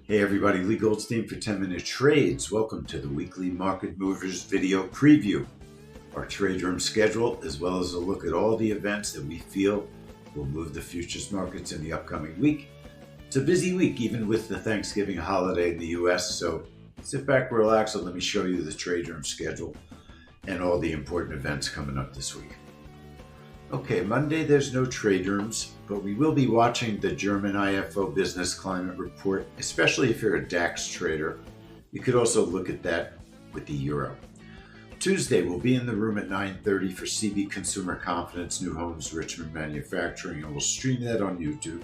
Hey everybody, Leigh Goldstein for 10-Minute Trades. Welcome to the weekly Market Movers video preview. Our trade room schedule, as well as a look at all the events that we feel will move the futures markets in the upcoming week. It's a busy week, even with the Thanksgiving holiday in the US, so sit back, relax, and let me show you the trade room schedule and all the important events coming up this week. Okay, Monday there's no trade rooms, but we will be watching the German IFO business climate report, especially if you're a DAX trader. You could also look at that with the euro. Tuesday, we'll be in the room at 9:30 for CB Consumer Confidence, New Homes, Richmond Manufacturing, and we'll stream that on YouTube.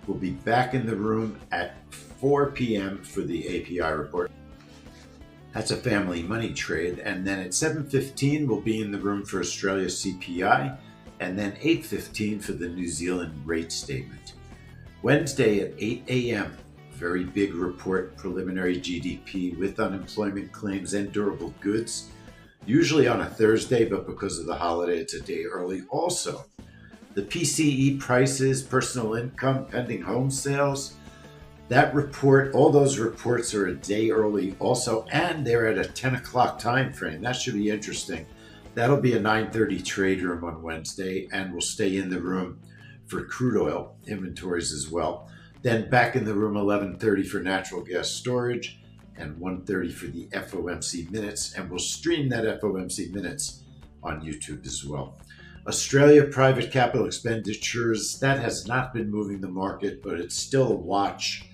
We'll be back in the room at 4 p.m. for the API report. That's a family money trade. And then at 7:15, we'll be in the room for Australia CPI, and then 8:15 for the New Zealand rate statement. Wednesday at 8 a.m., very big report, preliminary GDP with unemployment claims and durable goods. Usually on a Thursday, but because of the holiday, it's a day early. Also, the PCE prices, personal income, pending home sales, that report, all those reports are a day early also, and they're at a 10 o'clock time frame. That should be interesting. That'll be a 9:30 trade room on Wednesday, and we'll stay in the room for crude oil inventories as well. Then back in the room 11:30 for natural gas storage and 1:30 for the FOMC minutes, and we'll stream that FOMC minutes on YouTube as well. Australia private capital expenditures, that has not been moving the market, but it's still a watch.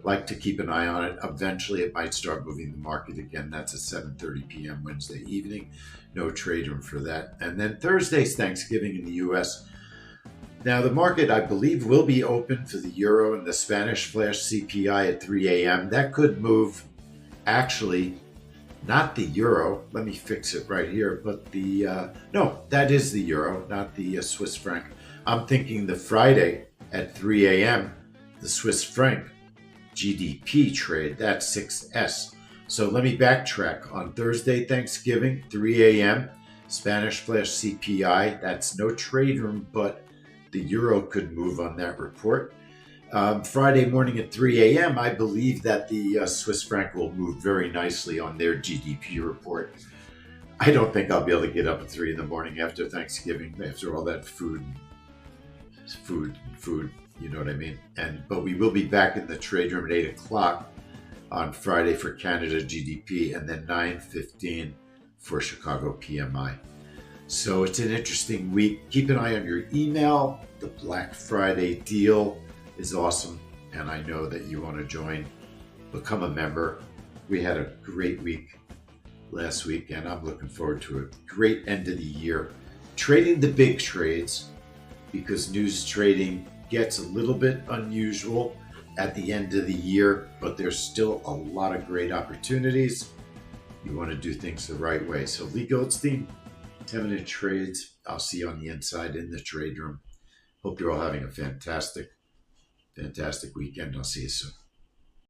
Like to keep an eye on it. Eventually it might start moving the market again. That's at 7:30 p.m. Wednesday evening. No trade room for that. And then Thursday's Thanksgiving in the US. Now the market, I believe, will be open for the euro and the Spanish flash CPI at 3 a.m. That could move, actually, not the euro. Let me fix it right here. But no, that is the euro, not the Swiss franc. I'm thinking the Friday at 3 a.m., the Swiss franc GDP trade, that's 6S. So let me backtrack. On Thursday, Thanksgiving, 3 a.m., Spanish flash CPI, that's no trade room, but the euro could move on that report. Friday morning at 3 a.m., I believe that the Swiss franc will move very nicely on their GDP report. I don't think I'll be able to get up at 3 in the morning after Thanksgiving, after all that food, you know what I mean? But we will be back in the trade room at 8 o'clock on Friday for Canada GDP, and then 9:15 for Chicago PMI. So it's an interesting week. Keep an eye on your email. The Black Friday deal is awesome, and I know that you want to join. Become a member. We had a great week last week, and I'm looking forward to a great end of the year. Trading the big trades, because news trading gets a little bit unusual at the end of the year, but there's still a lot of great opportunities. You want to do things the right way. So Leigh Goldstein, 10-Minute Trades. I'll see you on the inside in the trade room. Hope you're all having a fantastic weekend. I'll see you soon.